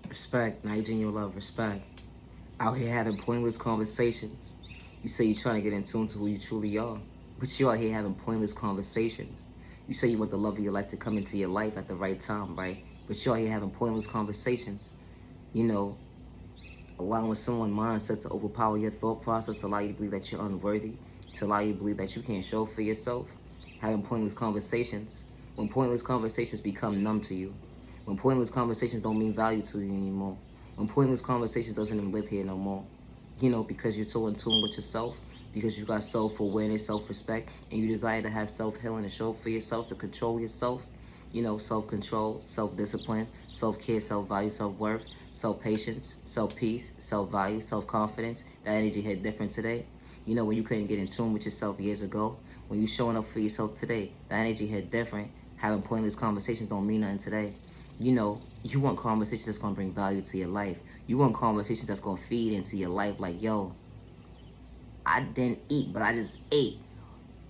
Respect, not genuine love, respect. Out here having pointless conversations. You say you're trying to get in tune to who you truly are, but you're out here having pointless conversations. You say you want the love of your life to come into your life at the right time, right? But you're out here having pointless conversations. You know, allowing someone's mindset to overpower your thought process, to allow you to believe that you're unworthy, to allow you to believe that you can't show for yourself. Having pointless conversations. When pointless conversations become numb to you. When pointless conversations don't mean value to you anymore. When pointless conversations doesn't even live here no more. Because you're so in tune with yourself, because you got self-awareness, self-respect, and you desire to have self-healing and show for yourself, to control yourself. Self-control, self-discipline, self-care, self-value, self-worth, self-patience, self-peace, self-value, self-confidence. That energy hit different today. When you couldn't get in tune with yourself years ago, when you showing up for yourself today, that energy hit different. Having pointless conversations don't mean nothing today. You want conversations that's gonna bring value to your life. You want conversations that's gonna feed into your life. Like, yo, I didn't eat, but I just ate.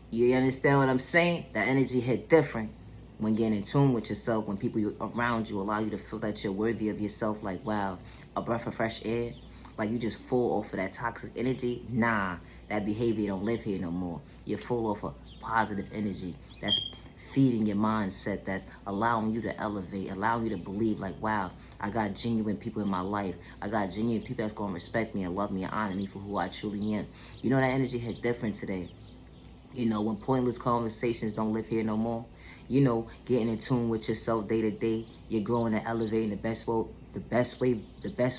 You understand what I'm saying? That energy hit different when getting in tune with yourself, when people around you allow you to feel that you're worthy of yourself. Like, wow, a breath of fresh air. Like, you just full off of that toxic energy. Nah, that behavior don't live here no more. You're full off of positive energy that's feeding your mindset, that's allowing you to elevate, allowing you to believe like, wow, I got genuine people in my life. I got genuine people that's going to respect me and love me and honor me for who I truly am. That energy hit different today. When pointless conversations don't live here no more. Getting in tune with yourself day to day. You're growing and elevating the best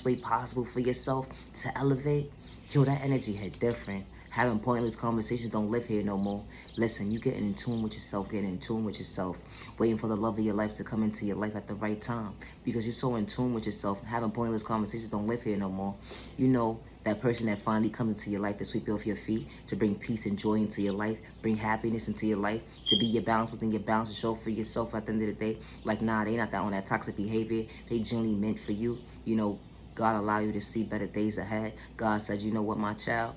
way possible for yourself to elevate. That energy hit different. Having pointless conversations don't live here no more. Listen, you getting in tune with yourself, getting in tune with yourself, waiting for the love of your life to come into your life at the right time. Because you're so in tune with yourself, having pointless conversations don't live here no more. That person that finally comes into your life to sweep you off your feet, to bring peace and joy into your life, bring happiness into your life, to be your balance within your balance, to show for yourself at the end of the day. Like, nah, they not that on that toxic behavior. They genuinely meant for you. God allow you to see better days ahead. God said, you know what, my child?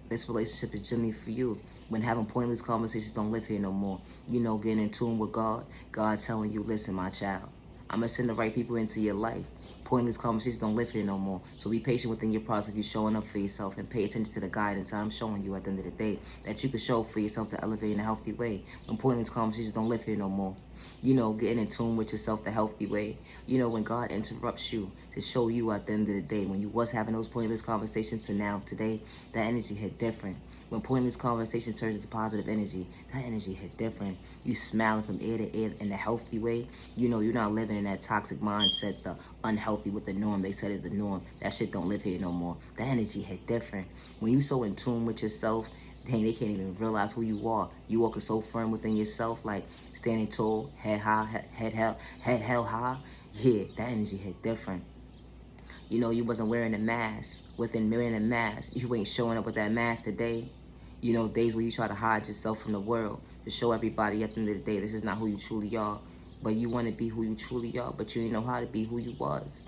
This relationship is genuinely for you. When having pointless conversations don't live here no more. Getting in tune with God. God telling you, listen, my child, I'm going to send the right people into your life. Pointless conversations don't live here no more. So be patient within your process of you showing up for yourself, and pay attention to the guidance I'm showing you at the end of the day, that you can show for yourself to elevate in a healthy way. When pointless conversations don't live here no more. Getting in tune with yourself the healthy way. When God interrupts you to show you at the end of the day, when you was having those pointless conversations to now, today, that energy hit different. When pointless conversation turns into positive energy, that energy hit different. You smiling from ear to ear in a healthy way. You're not living in that toxic mindset, the unhealthy with the norm they said is the norm. That shit don't live here no more. That energy hit different. When you so in tune with yourself, dang, they can't even realize who you are. You walking so firm within yourself, like standing tall, head high, head held high. Yeah, that energy hit different. You wasn't wearing a mask. Within wearing a mask, you ain't showing up with that mask today. Days where you try to hide yourself from the world, to show everybody at the end of the day, this is not who you truly are. But you want to be who you truly are, but you didn't know how to be who you was.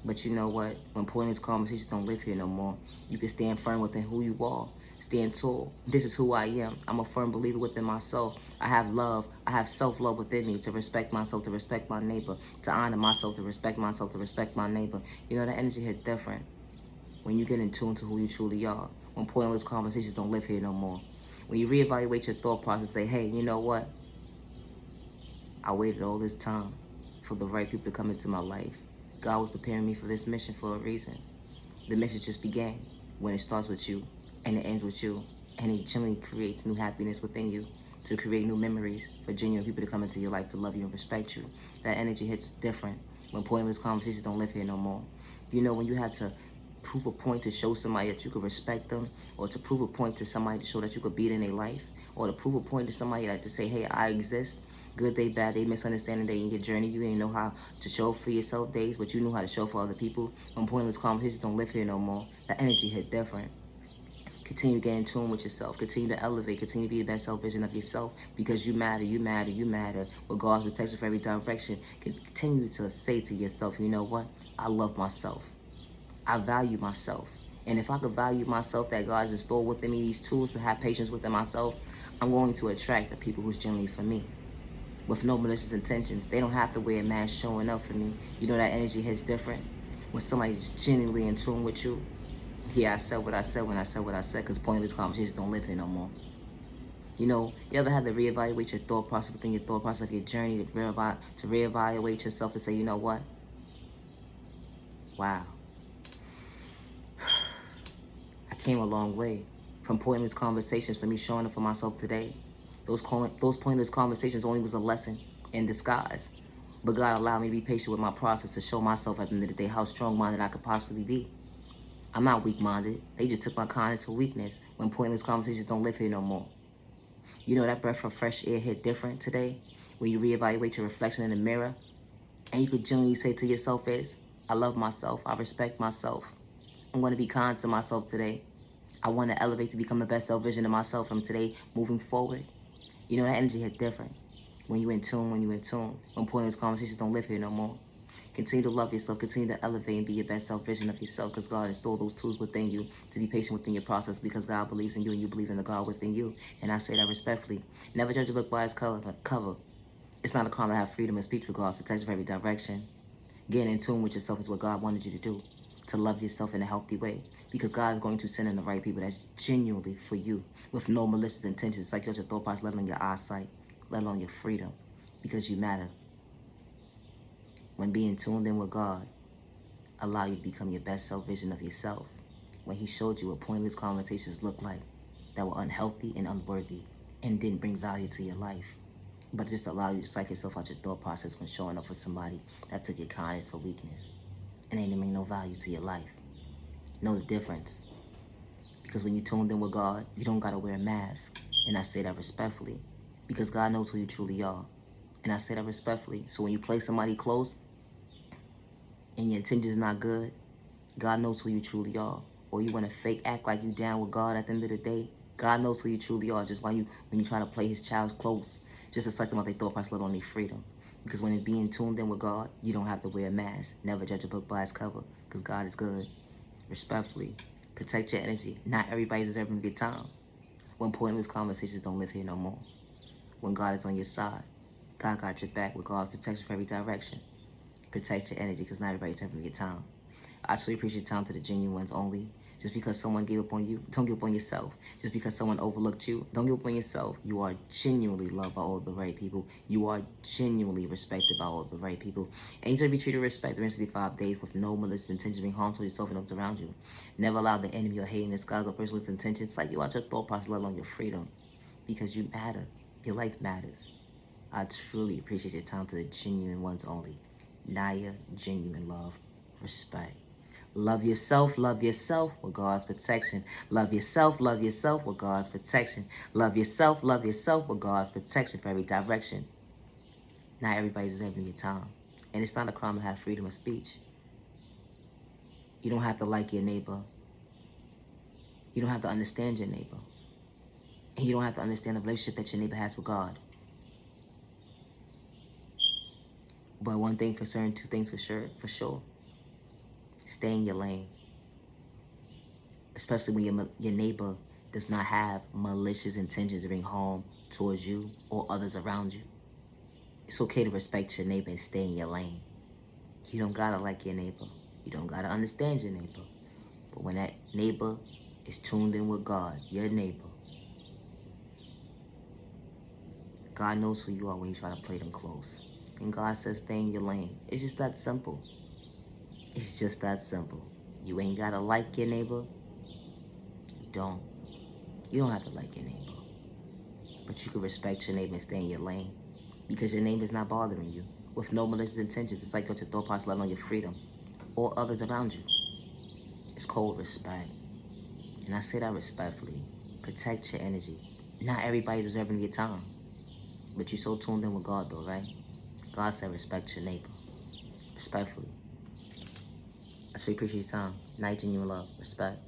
But you know what? When pointless conversations don't live here no more, you can stand firm within who you are. Stand tall. This is who I am. I'm a firm believer within myself. I have love. I have self-love within me, to respect myself, to respect my neighbor, to honor myself, to respect myself, to respect my neighbor. That energy hit different when you get in tune to who you truly are. When pointless conversations don't live here no more. When you reevaluate your thought process, say, hey, you know what? I waited all this time for the right people to come into my life. God was preparing me for this mission for a reason. The mission just began when it starts with you and it ends with you. And it generally creates new happiness within you, to create new memories for genuine people to come into your life, to love you and respect you. That energy hits different when pointless conversations don't live here no more. When you had to prove a point to show somebody that you could respect them, or to prove a point to somebody to show that you could be in their life, or to prove a point to somebody like to say, hey, I exist. Good day, bad day, misunderstanding day in your journey. You didn't know how to show for yourself days, but you knew how to show for other people. When pointless conversations don't live here no more, that energy hit different. Continue to get in tune with yourself. Continue to elevate. Continue to be the best self vision of yourself, because you matter, you matter, you matter. With God's protection for every direction, continue to say to yourself, you know what? I love myself. I value myself. And if I could value myself, that God has installed within me these tools to have patience within myself, I'm going to attract the people who's genuinely for me, with no malicious intentions. They don't have to wear a mask showing up for me. That energy hits different. When somebody's genuinely in tune with you, yeah, I said what I said when I said what I said, because pointless conversations don't live here no more. You know, you ever had to reevaluate your thought process within your thought process of your journey to reevaluate yourself and say, you know what? Wow. I came a long way from pointless conversations, from me showing up for myself today. Those pointless conversations only was a lesson in disguise. But God allowed me to be patient with my process to show myself at the end of the day how strong-minded I could possibly be. I'm not weak-minded. They just took my kindness for weakness when pointless conversations don't live here no more. You know, that breath of fresh air hit different today when you reevaluate your reflection in the mirror and you could genuinely say to yourself is, I love myself, I respect myself. I'm going to be kind to myself today. I want to elevate to become the best self vision of myself from today moving forward. You know, that energy hit different when you're in tune, when pointless conversations don't live here no more. Continue to love yourself, continue to elevate and be your best self vision of yourself, because God installed those tools within you to be patient within your process, because God believes in you and you believe in the God within you. And I say that respectfully. Never judge a book by its cover. It's not a crime to have freedom of speech with God's protection for every direction. Getting in tune with yourself is what God wanted you to do, to love yourself in a healthy way, because God is going to send in the right people that's genuinely for you, with no malicious intentions. It's like your thought process, let alone your eyesight, let alone your freedom, because you matter. When being tuned in with God, allow you to become your best self vision of yourself. When he showed you what pointless conversations look like, that were unhealthy and unworthy, and didn't bring value to your life, but just allow you to psych yourself out your thought process when showing up for somebody that took your kindness for weakness and ain't bring no value to your life. Know the difference. Because when you tuned in with God, you don't gotta wear a mask. And I say that respectfully, because God knows who you truly are. And I say that respectfully. So when you play somebody close and your intention is not good, God knows who you truly are. Or you want to fake act like you down with God at the end of the day, God knows who you truly are. Just when you try to play his child close, just to suck them out their thought process, let on their freedom. Because when it's being tuned in with God, you don't have to wear a mask. Never judge a book by its cover, because God is good. Respectfully, protect your energy. Not everybody's deserving of your time. When pointless conversations don't live here no more. When God is on your side, God got your back with God's protection for every direction. Protect your energy, because not everybody's deserving of your time. I truly appreciate time to the genuine ones only. Just because someone gave up on you, don't give up on yourself. Just because someone overlooked you, don't give up on yourself. You are genuinely loved by all the right people. You are genuinely respected by all the right people. And you should be treated with respect during 65 days with no malicious intention to bring harm to yourself and those around you. Never allow the enemy or hating disguise or person with intentions like you out your thought process, let alone your freedom. Because you matter. Your life matters. I truly appreciate your time to the genuine ones only. Naya, genuine love, respect. Love yourself with God's protection. Love yourself with God's protection. Love yourself with God's protection for every direction. Not everybody's deserving your time. And it's not a crime to have freedom of speech. You don't have to like your neighbor. You don't have to understand your neighbor. And you don't have to understand the relationship that your neighbor has with God. But one thing for certain, two things for sure. Stay in your lane. Especially when your neighbor does not have malicious intentions to bring harm towards you or others around you. It's okay to respect your neighbor and stay in your lane. You don't gotta like your neighbor. You don't gotta understand your neighbor. But when that neighbor is tuned in with God, your neighbor, God knows who you are when you try to play them close. And God says stay in your lane. It's just that simple. It's just that simple. You ain't gotta like your neighbor. You don't. You don't have to like your neighbor. But you can respect your neighbor and stay in your lane. Because your neighbor is not bothering you with no malicious intentions. It's like your thought process, let alone your freedom or others around you. It's called respect. And I say that respectfully. Protect your energy. Not everybody's deserving of your time. But you're so tuned in with God though, right? God said respect your neighbor. Respectfully. I truly appreciate your time. Night, genuine love. Respect.